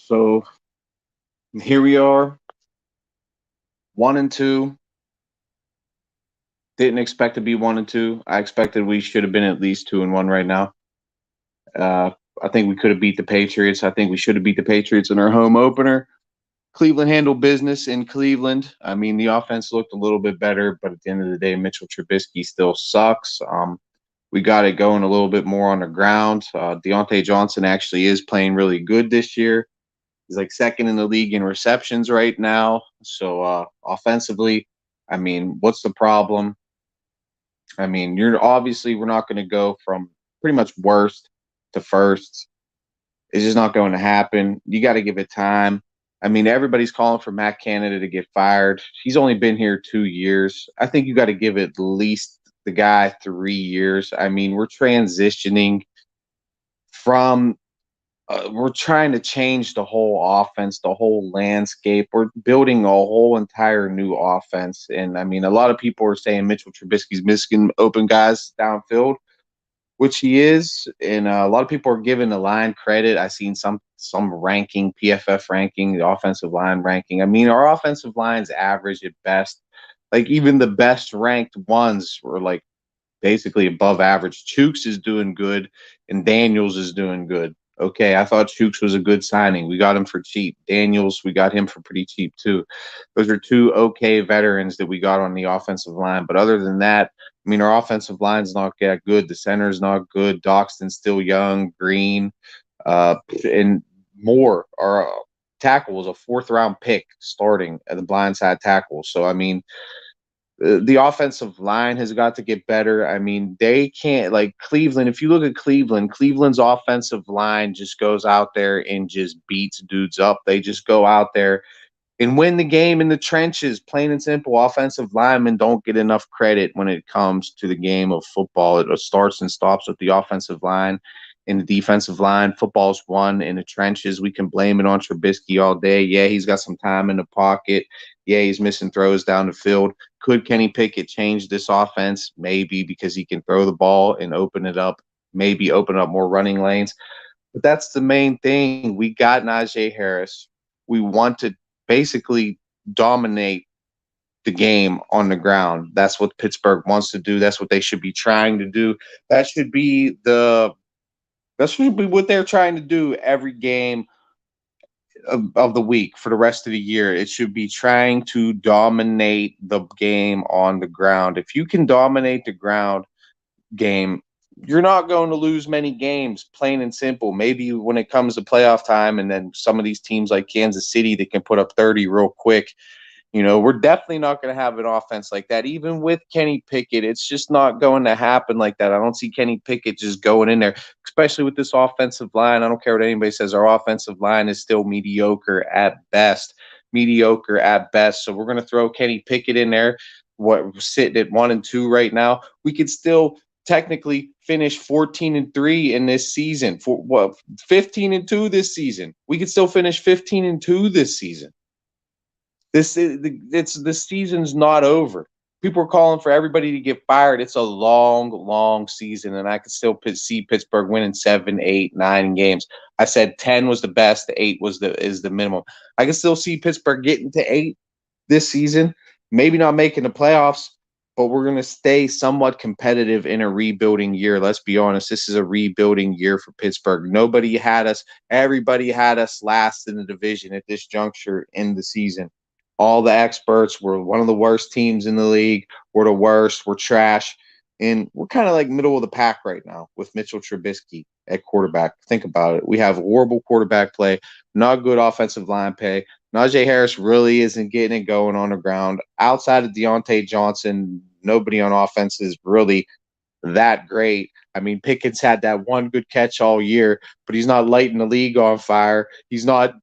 So here we are, 1-2. Didn't expect to be 1-2. I expected we should have been at least 2-1 right now. Uh, I think we could have beat the Patriots. I think we should have beat the Patriots in our home opener. Cleveland handled business in Cleveland. I mean, the offense looked a little bit better, but at the end of the day, Mitchell Trubisky still sucks. We got it going a little bit more on the ground. Deontay Johnson actually is playing really good this year. He's like second in the league in receptions right now. So offensively, I mean, what's the problem? I mean, we're not going to go from pretty much worst to first. It's just not going to happen. You got to give it time. I mean, everybody's calling for Matt Canada to get fired. He's only been here 2 years. I think you got to give at least the guy 3 years. I mean, we're transitioning from we're trying to change the whole offense, the whole landscape. We're building a whole entire new offense. And I mean, a lot of people are saying Mitchell Trubisky's missing open guys downfield, which he is. And a lot of people are giving the line credit. I've seen some ranking, PFF ranking, the offensive line ranking. I mean, our offensive line's average at best. Like even the best ranked ones were like basically above average. Chooks is doing good, and Daniels is doing good. Okay, I thought Chooks was a good signing. We got him for cheap. Daniels, we got him for pretty cheap too. Those are two okay veterans that we got on the offensive line. But other than that, I mean, our offensive line's not that good. The center's not good. Doxton's still young. Green, and more. Our tackle was a fourth round pick starting at the blindside tackle. So I mean, the offensive line has got to get better. I mean, they can't like Cleveland. If you look at Cleveland, Cleveland's offensive line just goes out there and just beats dudes up. They just go out there and win the game in the trenches, plain and simple. Offensive linemen don't get enough credit when it comes to the game of football. It starts and stops with the offensive line and the defensive line. Football's won in the trenches. We can blame it on Trubisky all day. Yeah, he's got some time in the pocket. Yeah, he's missing throws down the field. Could Kenny Pickett change this offense? Maybe, because he can throw the ball and open it up, maybe open up more running lanes. But that's the main thing. We got Najee Harris. We want to basically dominate the game on the ground. That's what Pittsburgh wants to do. That's what they should be trying to do. That should be what they're trying to do every game of the week for the rest of the year. It should be trying to dominate the game on the ground. If you can dominate the ground game, you're not going to lose many games, plain and simple. Maybe when it comes to playoff time, and then some of these teams like Kansas City that can put up 30 real quick. We're definitely not going to have an offense like that. Even with Kenny Pickett, it's just not going to happen like that. I don't see Kenny Pickett just going in there, especially with this offensive line. I don't care what anybody says. Our offensive line is still mediocre at best. Mediocre at best. So we're going to throw Kenny Pickett in there. What we're sitting at 1-2 right now. We could still technically finish 14-3 in this season. For what 15-2 this season. We could still finish 15-2 this season. The season's not over. People are calling for everybody to get fired. It's a long, long season, and I could still see Pittsburgh winning 7, 8, 9 games. I said 10 was the best, 8 is the minimum. I can still see Pittsburgh getting to 8 this season. Maybe not making the playoffs, but we're going to stay somewhat competitive in a rebuilding year. Let's be honest. This is a rebuilding year for Pittsburgh. Nobody had us. Everybody had us last in the division at this juncture in the season. All the experts were one of the worst teams in the league. We're the worst. We're trash. And we're kind of like middle of the pack right now with Mitchell Trubisky at quarterback. Think about it. We have horrible quarterback play, not good offensive line play. Najee Harris really isn't getting it going on the ground. Outside of Deontay Johnson, nobody on offense is really that great. I mean, Pickett's had that one good catch all year, but he's not lighting the league on fire. He's not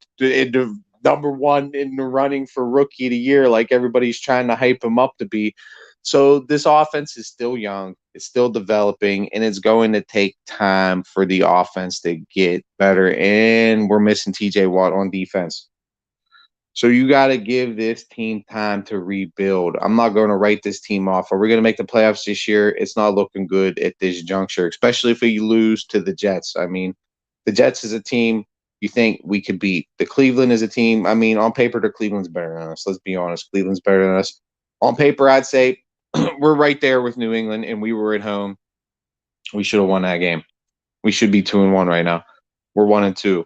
number one in the running for rookie of the year like everybody's trying to hype him up to be. So this offense is still young. It's still developing, and it's going to take time for the offense to get better. And we're missing TJ Watt on defense. So you got to give this team time to rebuild. I'm not going to write this team off. Are we going to make the playoffs this year? It's not looking good at this juncture, especially if we lose to the Jets. I mean, the Jets is a team, you think we could beat. The Cleveland is a team. I mean, on paper, the Cleveland's better than us. Let's be honest. Cleveland's better than us. On paper, I'd say we're right there with New England, and we were at home. We should have won that game. We should be 2-1 right now. We're 1-2.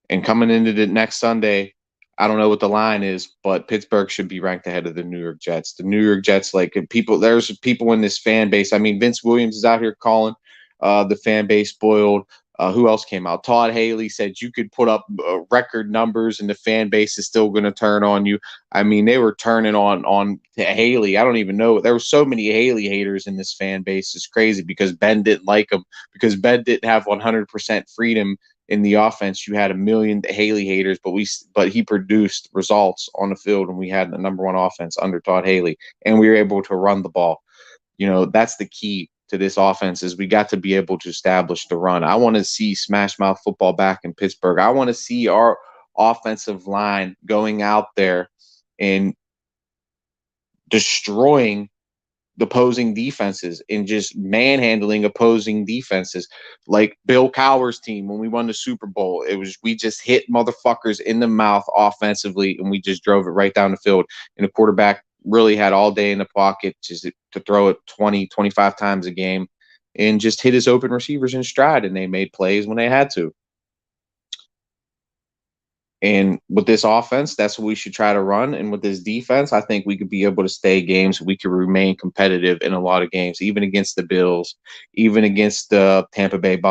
And coming into the next Sunday, I don't know what the line is, but Pittsburgh should be ranked ahead of the New York Jets. The New York Jets, like people, there's people in this fan base. I mean, Vince Williams is out here calling the fan base spoiled. Who else came out? Todd Haley said you could put up record numbers and the fan base is still going to turn on you. I mean, they were turning on Haley. I don't even know. There were so many Haley haters in this fan base. It's crazy because Ben didn't like him, because Ben didn't have 100% freedom in the offense. You had a million Haley haters, but he produced results on the field, and we had the number one offense under Todd Haley, and we were able to run the ball. You know, that's the key to this offense, is we got to be able to establish the run. I want to see smash mouth football back in Pittsburgh. I want to see our offensive line going out there and destroying the opposing defenses and just manhandling opposing defenses, like Bill Cowher's team when we won the Super Bowl. It was, we just hit motherfuckers in the mouth offensively, and we just drove it right down the field. And the quarterback really had all day in the pocket just to throw it 20, 25 times a game and just hit his open receivers in stride, and they made plays when they had to. And with this offense, that's what we should try to run. And with this defense, I think we could be able to stay games. We could remain competitive in a lot of games, even against the Bills, even against the Tampa Bay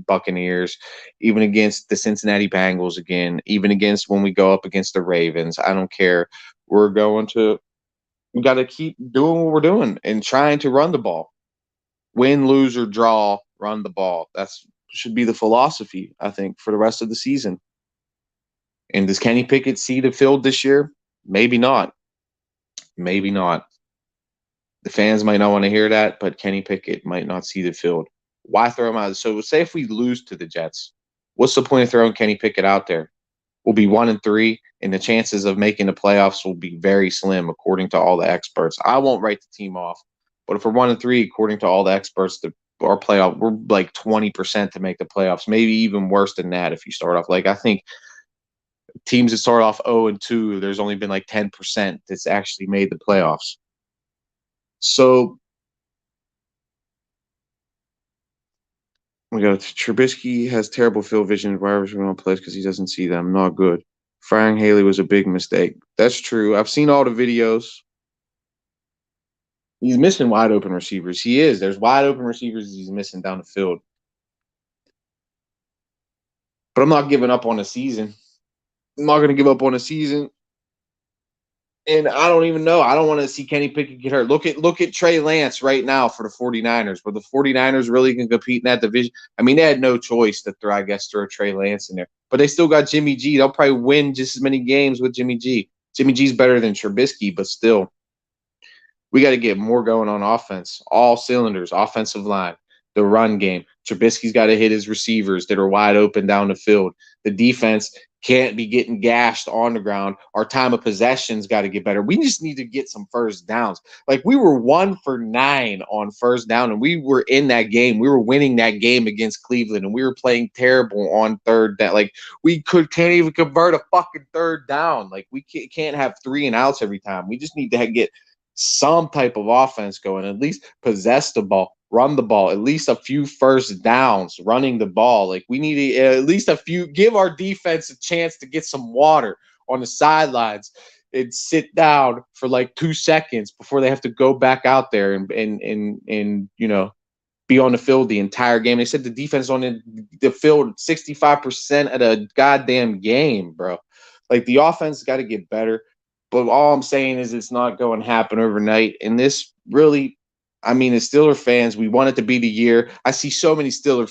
Buccaneers, even against the Cincinnati Bengals again, even against when we go up against the Ravens. I don't care. We got to keep doing what we're doing and trying to run the ball. Win, lose, or draw, run the ball. That's should be the philosophy, I think, for the rest of the season. And does Kenny Pickett see the field this year? Maybe not. Maybe not. The fans might not want to hear that, but Kenny Pickett might not see the field. Why throw him out? So say if we lose to the Jets, what's the point of throwing Kenny Pickett out there? We'll be 1-3, and the chances of making the playoffs will be very slim, according to all the experts. I won't write the team off, but if we're 1-3, according to all the experts, our playoff, we're like 20% to make the playoffs. Maybe even worse than that if you start off. Like, I think teams that start off 0-2, there's only been like 10% that's actually made the playoffs. So we got Trubisky has terrible field vision. Why are we plays because he doesn't see them? Not good. Firing Haley was a big mistake. That's true. I've seen all the videos. He's missing wide open receivers. He is. There's wide open receivers he's missing down the field. But I'm not giving up on the season. I'm not going to give up on a season. And I don't even know. I don't want to see Kenny Pickett get hurt. Look at Trey Lance right now for the 49ers. Were the 49ers really can compete in that division? I mean, they had no choice to throw Trey Lance in there. But they still got Jimmy G. They'll probably win just as many games with Jimmy G. Jimmy G's better than Trubisky, but still. We got to get more going on offense. All cylinders, offensive line, the run game. Trubisky's got to hit his receivers that are wide open down the field. The defense can't be getting gashed on the ground. Our time of possession's got to get better. We just need to get some first downs. Like, we were 1 for 9 on first down, and we were in that game. We were winning that game against Cleveland, and we were playing terrible on third down. Like, we can't even convert a fucking third down. Like, we can't have 3 and outs every time. We just need to get some type of offense going, at least possess the ball, run the ball, at least a few first downs running the ball. Like, we need to, at least a few, give our defense a chance to get some water on the sidelines and sit down for like 2 seconds before they have to go back out there and you know, be on the field the entire game. They said the defense on the field 65% of the goddamn game, bro. Like, the offense got to get better. But all I'm saying is it's not going to happen overnight. And this really, I mean, as Steeler fans, we want it to be the year. I see so many Steeler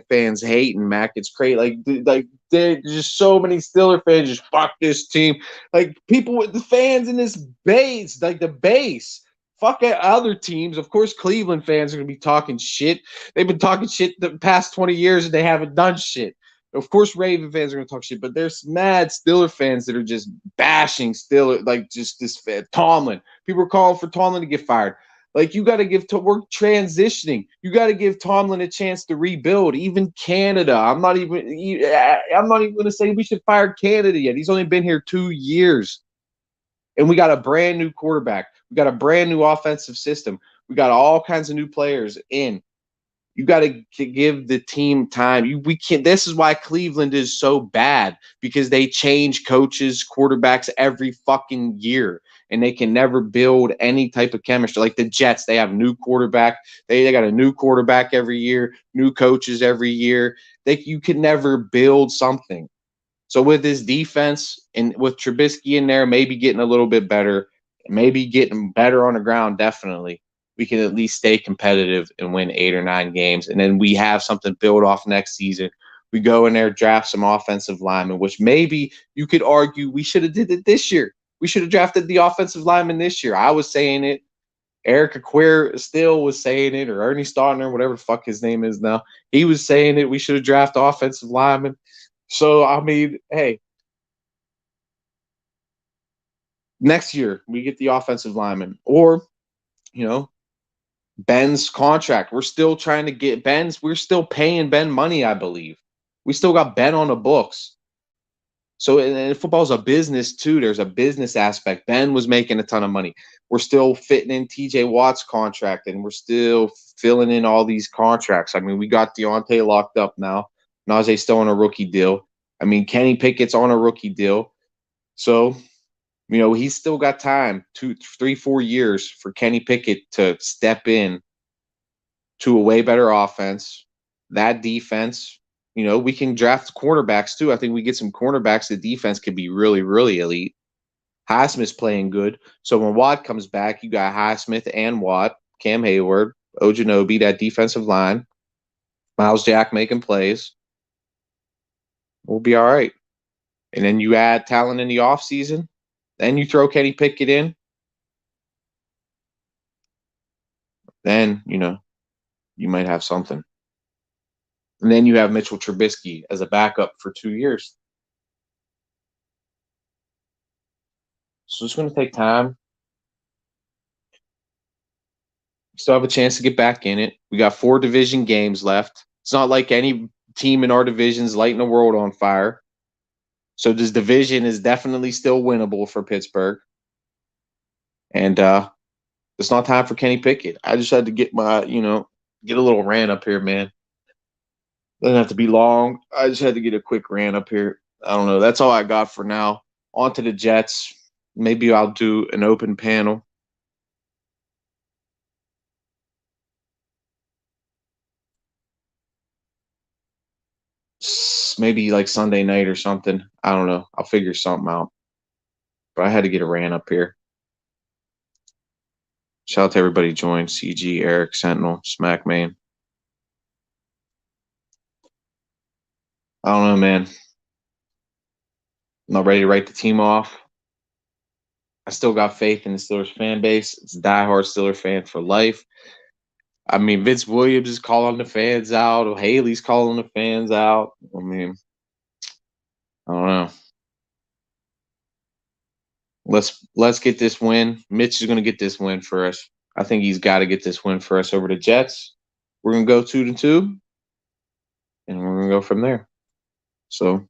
fans hating, Mac. It's crazy. Like there's just so many Steeler fans just fuck this team. Like, people with the fans in this base, like the base. Fuck other teams. Of course, Cleveland fans are going to be talking shit. They've been talking shit the past 20 years and they haven't done shit. Of course, Raven fans are going to talk shit, but there's mad Steeler fans that are just bashing Steeler, like just this Tomlin. People are calling for Tomlin to get fired. Like, you got to give to we're transitioning. You got to give Tomlin a chance to rebuild. Even Canada. I'm not even going to say we should fire Canada yet. He's only been here 2 years, and we got a brand new quarterback. We got a brand new offensive system. We got all kinds of new players in. You got to give the team time. We can't. This is why Cleveland is so bad, because they change coaches, quarterbacks every fucking year, and they can never build any type of chemistry. Like the Jets, they have new quarterback. They got a new quarterback every year, new coaches every year. You can never build something. So with this defense and with Trubisky in there, maybe getting a little bit better, maybe getting better on the ground, definitely, we can at least stay competitive and win 8 or 9 games. And then we have something built off next season. We go in there, draft some offensive linemen, which maybe you could argue we should have did it this year. We should have drafted the offensive lineman this year. I was saying it. Eric Acquire still was saying it, or Ernie Stautner, whatever the fuck his name is now. He was saying it. We should have drafted offensive linemen. So, I mean, hey, next year we get the offensive lineman. Or, Ben's contract. We're still trying to get we're still paying Ben money, I believe. We still got Ben on the books. So, and football's a business too. There's a business aspect. Ben was making a ton of money. We're still fitting in TJ Watt's contract, and we're still filling in all these contracts. I mean, we got Deontay locked up now. Najee's still on a rookie deal. I mean, Kenny Pickett's on a rookie deal. So, he's still got time, 2, 3, 4 years for Kenny Pickett to step in to a way better offense. That defense, we can draft cornerbacks too. I think we get some cornerbacks. The defense could be really, really elite. Highsmith's playing good. So when Watt comes back, you got Highsmith and Watt, Cam Hayward, Ojanobi, that defensive line, Miles Jack making plays. We'll be all right. And then you add talent in the offseason. Then you throw Kenny Pickett in. Then, you might have something. And then you have Mitchell Trubisky as a backup for 2 years. So it's going to take time. We still have a chance to get back in it. We got 4 division games left. It's not like any team in our division is lighting the world on fire. So this division is definitely still winnable for Pittsburgh. And it's not time for Kenny Pickett. I just had to get get a little rant up here, man. Doesn't have to be long. I just had to get a quick rant up here. I don't know. That's all I got for now. On to the Jets. Maybe I'll do an open panel. Maybe like Sunday night or something. I don't know. I'll figure something out. But I had to get a rant up here. Shout out to everybody who joined. CG, Eric, Sentinel, Smack Main. I don't know, man. I'm not ready to write the team off. I still got faith in the Steelers fan base. It's a diehard Steelers fan for life. I mean, Vince Williams is calling the fans out. Haley's calling the fans out. I mean, I don't know. Let's get this win. Mitch is going to get this win for us. I think he's got to get this win for us over the Jets. We're going to go 2-2, and we're going to go from there. So